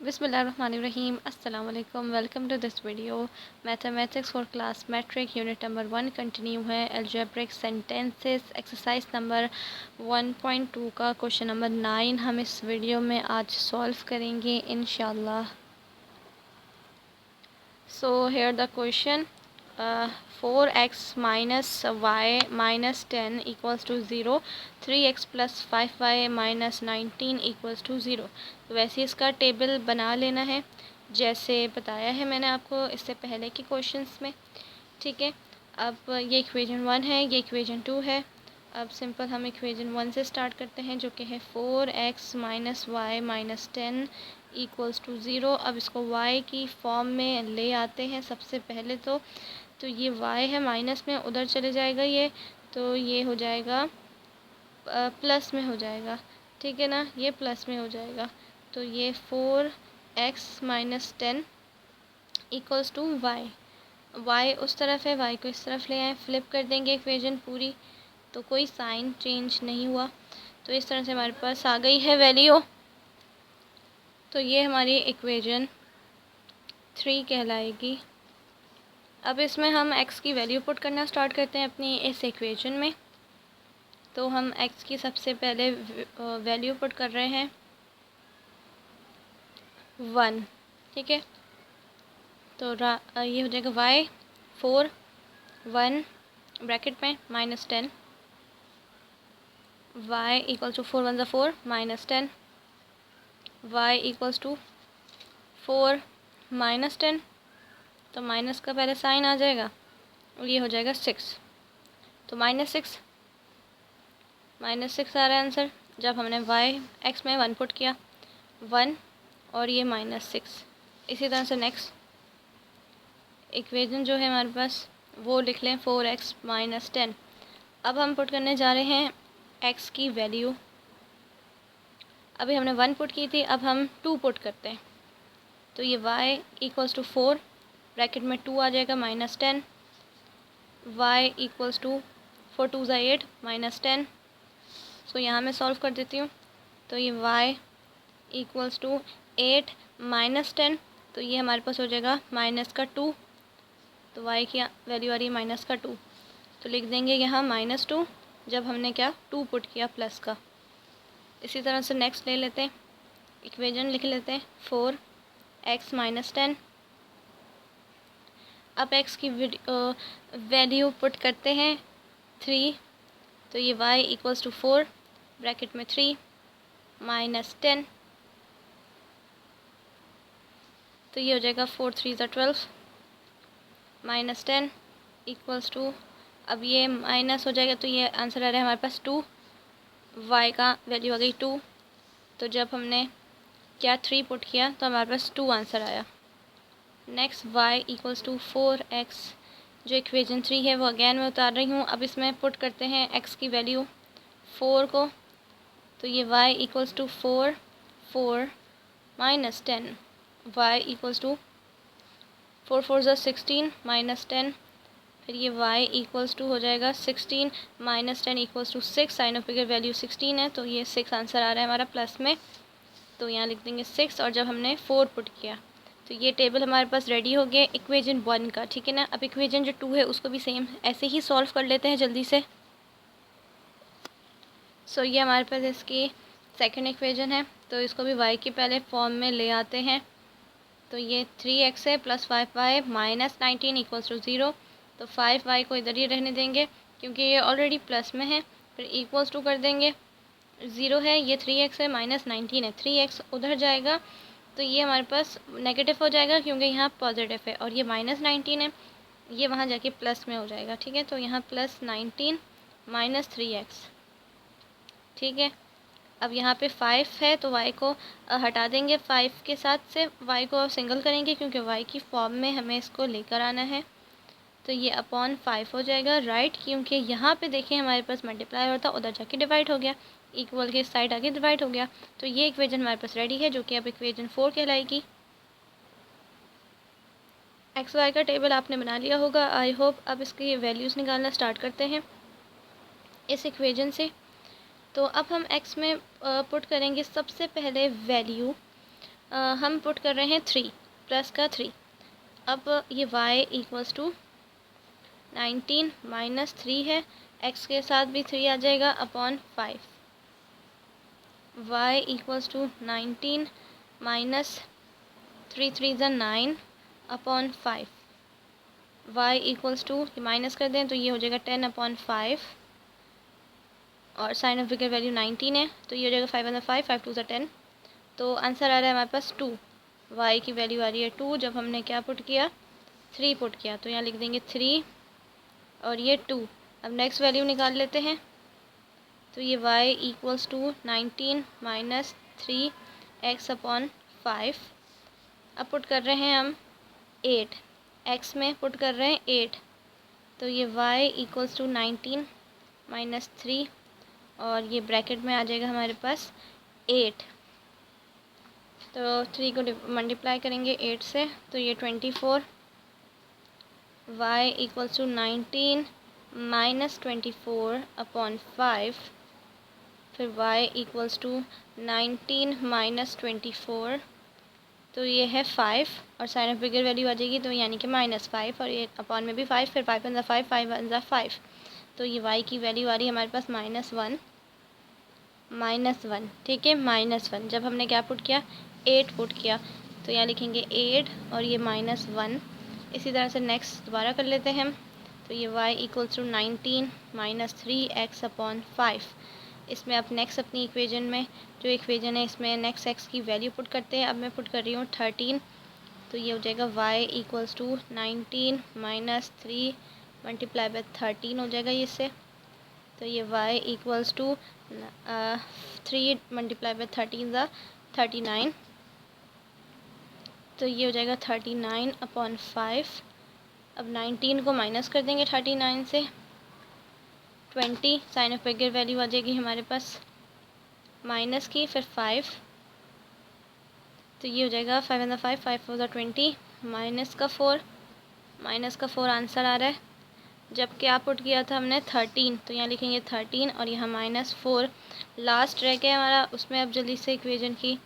बिस्मिल्लाहिर्रहमानिर्रहीम अस्सलाम वालेकुम। Welcome to this video. Mathematics for class matric unit number 1 continue है। अलजेब्रिक सेंटेंसेस एक्सरसाइज नंबर 1.2 का क्वेश्चन नंबर 9 हम इस वीडियो में आज सॉल्व करेंगे इंशाल्लाह। So here the question 4x minus y minus 10 equals to 0, 3x plus 5y minus 19 equals to 0। तो वैसे इसका टेबल बना लेना है जैसे बताया है मैंने आपको इससे पहले के क्वेश्चंस में। ठीक है, अब ये इक्वेशन 1 है, ये इक्वेशन 2 है। अब सिंपल हम इक्वेशन 1 से स्टार्ट करते हैं जो कि है 4x minus y minus 10 equals to 0। अब इसको y की फॉर्म में ले आते हैं सबसे पहले तो ये y है माइनस में उधर चले जाएगा ये, तो ये हो जाएगा प्लस में हो जाएगा। ठीक है ना, ये प्लस में हो जाएगा। तो ये 4x minus 10 equals to y उस तरफ है, y को इस तरफ ले आए, फ्लिप कर देंगे इक्वेशन पूरी, तो कोई साइन चेंज नहीं हुआ। तो इस तरह से हमारे पास आ गई है वैल्यू। तो ये हमारी इक्वेशन 3 कहलाएगी। अब इसमें हम x की वैल्यू पुट करना स्टार्ट करते हैं अपनी इस इक्वेशन में। तो हम x की सबसे पहले वैल्यू पुट कर रहे हैं 1। ठीक है, तो ये हो जाएगा y 4 1 ब्रैकेट में minus 10, y equals to 4 1 4 minus 10, y equals to 4 minus 10, तो माइनस का पहले साइन आ जाएगा और ये हो जाएगा 6। तो माइनस 6 आ रहा है आंसर जब हमने y x में 1 पुट किया 1 और ये माइनस 6। इसी तरह से नेक्स्ट इक्वेशन जो है हमारे पास वो लिख लें 4x माइनस 10। अब हम पुट करने जा रहे हैं x की वैल्यू। अभी हमने 1 पुट की थी, अब हम 2 पुट करते हैं। तो ये y इक्वल्स टू 4 ब्रैकेट में 2 आ जाएगा minus 10, y equals to 4 2 8 minus 10। So यहाँ मैं सॉल्व कर देती हूँ। तो ये y इक्वल्स टू 8 माइनस 10, तो ये हमारे पास हो जाएगा माइनस का 2। तो y की वैल्यू आ रही है माइनस का 2, तो लिख देंगे यहाँ माइनस 2 जब हमने क्या 2 पुट किया प्लस का। इसी तरह से नेक्स्ट ले लेते हैं, इक्वेशन लिख लेते हैं 4x माइनस 10। अब x की वैल्यू पुट करते हैं 3, तो ये y इक्वल्स टू 4 ब्रैकेट में 3 माइनस 10, तो ये हो जाएगा 4 3 12 माइनस 10 इक्वल्स टू, अब ये माइनस हो जाएगा तो ये आंसर आ रहा है हमारे पास 2। y का वैल्यू आ गई 2, तो जब हमने क्या 3 पुट किया तो हमारे पास 2 आंसर आया। Next y equals to 4x, जो इक्वेशन 3 है वो अगेन मैं उतार रही हूँ। अब इसमें पुट करते हैं x की वैल्यू 4 को, तो ये y equals to 4 4 minus 10, y equals to 4 4 16 minus 10, फिर ये y इक्वल्स टू हो जाएगा 16 minus 10 equals to 6। Sign of figure value 16 है, तो ये 6 आंसर आ रहा है हमारा प्लस में, तो यहाँ लिख देंगे 6। और जब हमने 4 पुट किया तो ये टेबल हमारे पास रेडी हो गया इक्वेशन 1 का। ठीक है ना, अब इक्वेशन जो 2 है उसको भी सेम ऐसे ही सॉल्व कर लेते हैं जल्दी से। सो ये हमारे पास इसकी सेकंड इक्वेशन है, तो इसको भी y की पहले फॉर्म में ले आते हैं। तो ये 3x है plus 5y minus 19 equals to 0, तो 5y को इधर ही रहने देंगे क्योंकि ये ऑलरेडी प्लस में है। फिर इक्वल्स टू कर देंगे, 0 है, ये 3x है माइनस 19 है, 3x उधर जाएगा तो ये हमारे पास नेगेटिव हो जाएगा क्योंकि यहाँ पॉजिटिव है, और ये माइनस 19 है, ये वहाँ जाके प्लस में हो जाएगा। ठीक है, तो यहाँ प्लस 19 माइनस 3x। ठीक है, अब यहाँ पे 5 है तो y को हटा देंगे, 5 के साथ से y को सिंगल करेंगे क्योंकि y की फॉर्म में हमें इसको लेकर आना है। तो ये अपॉन 5 हो जाएगा, राइट, क्योंकि यहाँ पे देखिए हमारे पास मल्टीप्लाई होता उधर जाके डिवाइड हो गया, इक्वल के साइड आगे डिवाइड हो गया। तो ये इक्वेशन हमारे पास रेडी है जो कि अब इक्वेशन 4 कहलाएगी। एक्स वाई का टेबल आपने बना लिया होगा आई होप। अब इसकी वैल्यूज़ निकालना स्टार्ट करते हैं इस इक्वेशन से। तो अब हम x में पुट करेंगे सबसे पहले वैल्यू हम पुट कर रहे हैं 3 प्लस का 3। अब ये y इक्वल्स टू 19 माइनस 3 है, x के साथ भी 3 आ जाएगा upon 5। y equals to 19 minus 3 3 ज़ा 9 upon 5। y equals to minus कर दें तो ये हो जाएगा 10 अपॉन 5 और साइन ऑफ बिगर वैल्यू 19 है तो ये हो जाएगा 5 अंदर 5 5 2 ज़ा 10। तो आंसर आ रहा है हमारे पास 2। y की वैल्यू आ रही है 2 जब हमने क्या पुट किया 3 पुट किया। तो यहाँ लिख देंगे 3 और ये 2। अब नेक्स्ट वैल्यू निकाल लेते हैं। तो ये y equals to 19 minus 3x upon 5। अब पुट कर रहे हैं हम 8, x में पुट कर रहे हैं 8। तो ये y इक्वल्स टू 19 माइनस 3 और ये ब्रैकेट में आ जाएगा हमारे पास 8। तो 3 को मल्टीप्लाई करेंगे 8 से तो ये 24। y equals to 19 minus 24 upon 5। फिर y इक्वल्स टू 19 माइनस 24 तो ये है 5 और साइन ऑफ बिगर वैल्यू आ जाएगी तो यानी कि -5 और ये अपॉन में भी 5 फिर 5 अंदर 5 5 अंदर 5। तो ये y की वैल्यू आ रही है हमारे पास -1। ठीक है, -1 जब हमने क्या पुट किया 8 पुट किया तो यहाँ लिखेंगे 8 और ये -1। इसी तरह से नेक्स्ट दोबारा कर लेते हैं हम। तो ये y equals to 19 minus 3x upon 5। इसमें अब नेक्स्ट अपनी इक्वेशन में जो इक्वेशन है इसमें नेक्स्ट x की वैल्यू पुट करते हैं। अब मैं पुट कर रही हूँ 13। तो ये हो जाएगा y equals to 19 minus 3 multiply by 13 हो जाएगा ये इससे। तो ये y equals to 3 multiply by 13 ज़ा 39। तो ये हो जाएगा 39 अपॉन 5। अब 19 को माइनस कर देंगे 39 से 20 साइन ऑफ बिगर वैल्यू आ जाएगी हमारे पास माइनस की फिर 5। तो ये हो जाएगा 5 अंदर 5 5 4 ज़ा 20 माइनस का 4 आंसर आ रहा है। जब क्या पुट किया था हमने 13 तो यहाँ लिखेंगे 13 और यहाँ -4 लास्ट रह गया हमारा। उसमें अब जल्दी से इक्वेशन की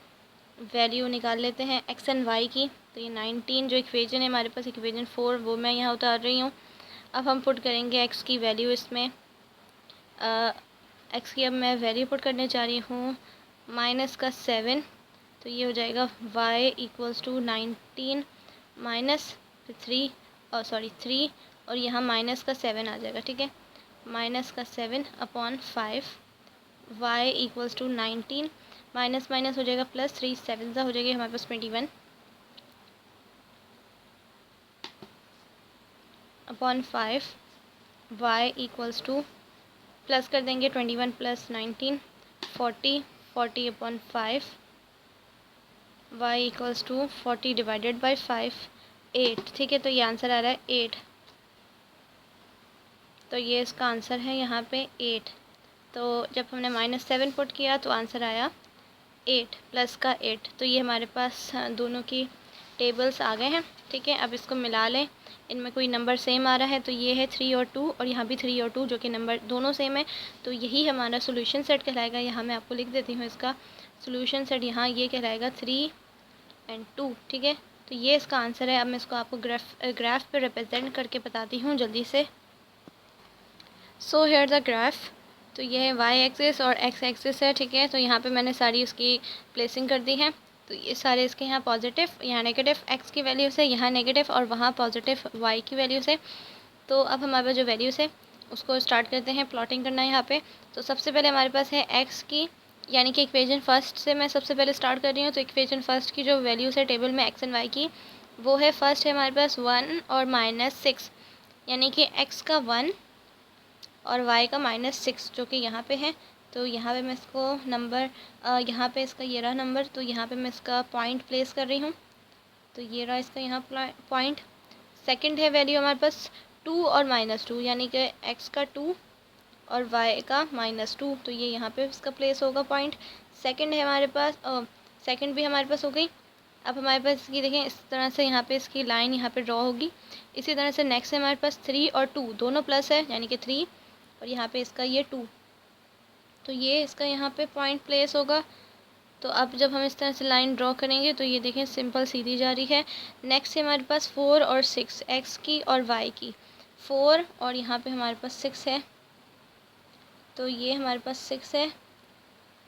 वैल्यू निकाल लेते हैं x एंड y की। तो ये 19 जो इक्वेशन है हमारे पास इक्वेशन 4 वो मैं यहाँ उतार रही हूँ। अब हम पुट करेंगे x की वैल्यू इसमें। x की अब मैं वैल्यू पुट करने जा रही हूँ -7। तो ये हो जाएगा y इक्वल्स टू 19 माइनस 3 और यहाँ -7 आ जाएगा। ठीक है, -7 upon 5 y equals to 19 minus हो जाएगा प्लस 3 7 हो जाएगी हमारे पास 21 upon 5 y equals to plus कर देंगे 21 plus 19 40 upon 5 y equals to 40 divided by 5 8। ठीक है, तो ये आंसर आ रहा है 8। तो ये इसका आंसर है यहाँ पे 8। तो जब हमने -7 पुट किया तो आंसर आया 8 प्लस का 8। तो ये हमारे पास दोनों की टेबल्स आ गए हैं। ठीक है, अब इसको मिला लें। इनमें कोई नंबर सेम आ रहा है तो ये है 3 और 2 और यहाँ भी 3 और 2 जो कि नंबर दोनों सेम है तो यही हमारा सोल्यूशन सेट कहलाएगा। यहाँ मैं आपको लिख देती हूँ इसका सोल्यूशन सेट, यहाँ ये कहलाएगा 3 एंड 2। ठीक है, तो ये इसका आंसर है। अब मैं इसको आपको ग्राफ पे रिप्रेजेंट करके बताती हूँ जल्दी से। सो हेयर द ग्राफ। तो ये है y एक्सिस और x एक्सिस है। ठीक है, तो यहाँ पे मैंने सारी उसकी प्लेसिंग कर दी है। तो ये सारे इसके यहाँ पॉजिटिव, यहाँ नेगेटिव x की वैल्यू से, यहाँ नेगेटिव और वहाँ पॉजिटिव y की वैल्यू से। तो अब हमारे पास जो वैल्यूज़ है उसको स्टार्ट करते हैं प्लॉटिंग करना है यहाँ पे। तो सबसे पहले हमारे पास है x की, यानी कि इक्वेशन फर्स्ट से मैं सबसे पहले स्टार्ट कर रही हूँ। तो इक्वेशन फर्स्ट की जो वैल्यूज़ है टेबल में x एंड y की, वो है फर्स्ट है हमारे पास 1 और -6, यानी कि x का 1 और y का -6 जो कि यहाँ पे है। तो यहाँ पे मैं इसको नंबर यहाँ पे इसका ये रहा नंबर, तो यहाँ पे मैं इसका पॉइंट प्लेस कर रही हूँ। तो ये रहा इसका यहाँ पॉइंट। सेकंड है वैल्यू हमारे पास 2 और -2, यानी कि x का 2 और y का -2। तो ये यहाँ पे इसका प्लेस होगा पॉइंट। सेकंड है हमारे पास सेकंड भी हमारे पास हो गई। अब हमारे पास इसकी देखें इस तरह से यहाँ पे इसकी लाइन यहाँ पे ड्रॉ होगी। इसी तरह से नेक्स्ट है हमारे पास 3 और 2 दोनों प्लस है, यानी कि 3 और यहाँ पे इसका ये 2। तो ये इसका यहाँ पे पॉइंट प्लेस होगा तो अब जब हम इस तरह से लाइन ड्रॉ करेंगे तो ये देखें सिंपल सीधी जा रही है। नेक्स्ट है हमारे पास 4 और 6, एक्स की और वाई की। 4 और यहाँ पे हमारे पास 6 है, तो ये हमारे पास 6 है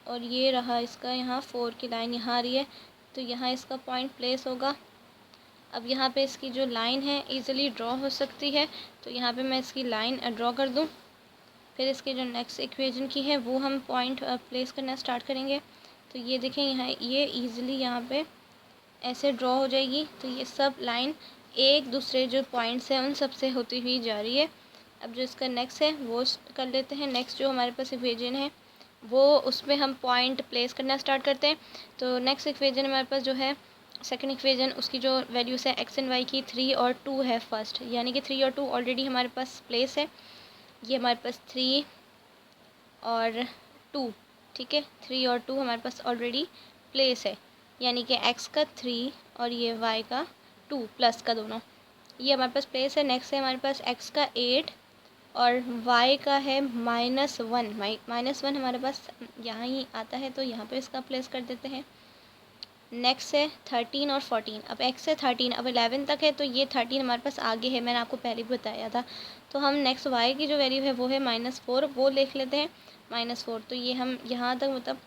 और ये रहा इसका यहाँ 4 की लाइन यहाँ आ रही है, तो यहाँ इसका पॉइंट प्लेस होगा। अब यहाँ पे इसकी जो लाइन है इजीली ड्रॉ हो सकती है, तो यहाँ पे मैं इसकी लाइन ड्रॉ कर दूँ। फिर इसके जो नेक्स्ट इक्वेशन की है वो हम पॉइंट प्लेस करना स्टार्ट करेंगे। तो ये देखें यहाँ ये इजीली यहाँ पे ऐसे ड्रॉ हो जाएगी। तो ये सब लाइन एक दूसरे जो पॉइंट्स हैं उन सब से होती हुई जा रही है। अब जो इसका नेक्स्ट है वो कर लेते हैं। नेक्स्ट जो हमारे पास इक्वेशन है वो उसमें हम पॉइंट प्लेस करना स्टार्ट करते हैं। तो नेक्स्ट इक्वेशन हमारे पास जो है सेकंड इक्वेशन, उसकी जो वैल्यूज़ है एक्स एंड वाई की 3 और 2 है फर्स्ट, यानी कि 3 और 2 ऑलरेडी हमारे पास प्लेस है। ये हमारे पास 3 और 2, ठीक है, 3 और 2 हमारे पास ऑलरेडी प्लेस है, यानी कि x का 3 और ये y का 2 प्लस का दोनों, ये हमारे पास प्लेस है। नेक्स्ट है हमारे पास x का 8 और y का है -1। -1 हमारे पास यहाँ ही आता है, तो यहाँ पे इसका प्लेस कर देते हैं। नेक्स्ट है 13 और 14। अब x है 13, अब 11 तक है, तो ये 13 हमारे पास आगे है, मैंने आपको पहले भी बताया था। तो हम नेक्स्ट y की जो वैल्यू है वो है -4, वो लिख लेते हैं -4। तो ये हम यहाँ तक मतलब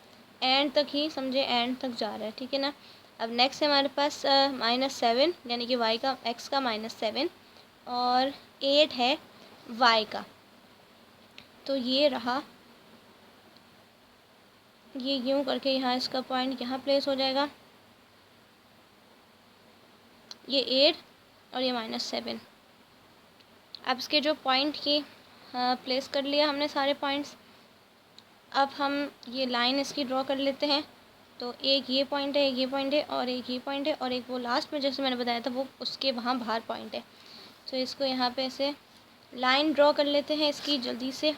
एंड तक ही समझे, एंड तक जा रहा है, ठीक है ना। अब नेक्स्ट है हमारे पास -7, यानी कि y का x का -7 और 8 है y का। तो ये रहा, ये यूँ करके यहाँ इसका पॉइंट यहाँ प्लेस हो जाएगा, ये 8 और ये -7। अब इसके जो पॉइंट की प्लेस कर लिया हमने सारे पॉइंट्स। अब हम ये लाइन इसकी ड्रॉ कर लेते हैं। तो एक ये पॉइंट है, एक ये पॉइंट है और एक ये पॉइंट है और एक वो लास्ट में जैसे मैंने बताया था वो उसके वहाँ बाहर पॉइंट है। तो इसको यहाँ पे ऐसे लाइन ड्रॉ कर लेते हैं इसकी जल्दी से,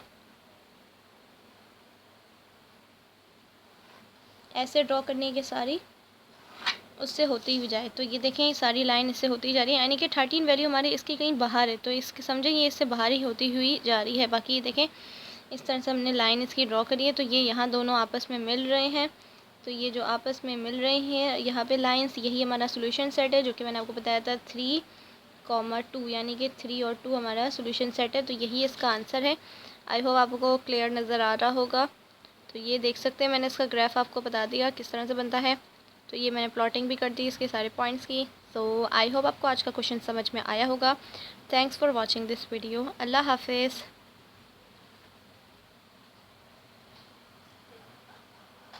ऐसे ड्रॉ करने की सारी उससे होती ही जाए। तो ये देखें ये सारी लाइन इससे होती जा रही है, यानी कि 13 वैल्यू हमारी इसकी कहीं बाहर है, तो इसके समझे ये इससे बाहर ही होती हुई जा रही है। बाकी ये देखें इस तरह से हमने लाइन इसकी ड्रॉ करी है, तो ये यहाँ दोनों आपस में मिल रहे हैं। तो ये जो आपस में मिल रही हैं यहाँ पे लाइंस, यही हमारा सोल्यूशन सेट है, जो कि मैंने आपको बताया था 3, 2, यानी कि 3 और 2 हमारा सोल्यूशन सेट है। तो यही इसका आंसर है। आई होप आपको क्लियर नज़र आ रहा होगा। तो ये देख सकते हैं मैंने इसका ग्राफ आपको बता दिया किस तरह से बनता है। तो ये मैंने प्लॉटिंग भी कर दी इसके सारे पॉइंट्स की। तो आई होप आपको आज का क्वेश्चन समझ में आया होगा। Thanks for watching this video. अल्लाह हाफिज़।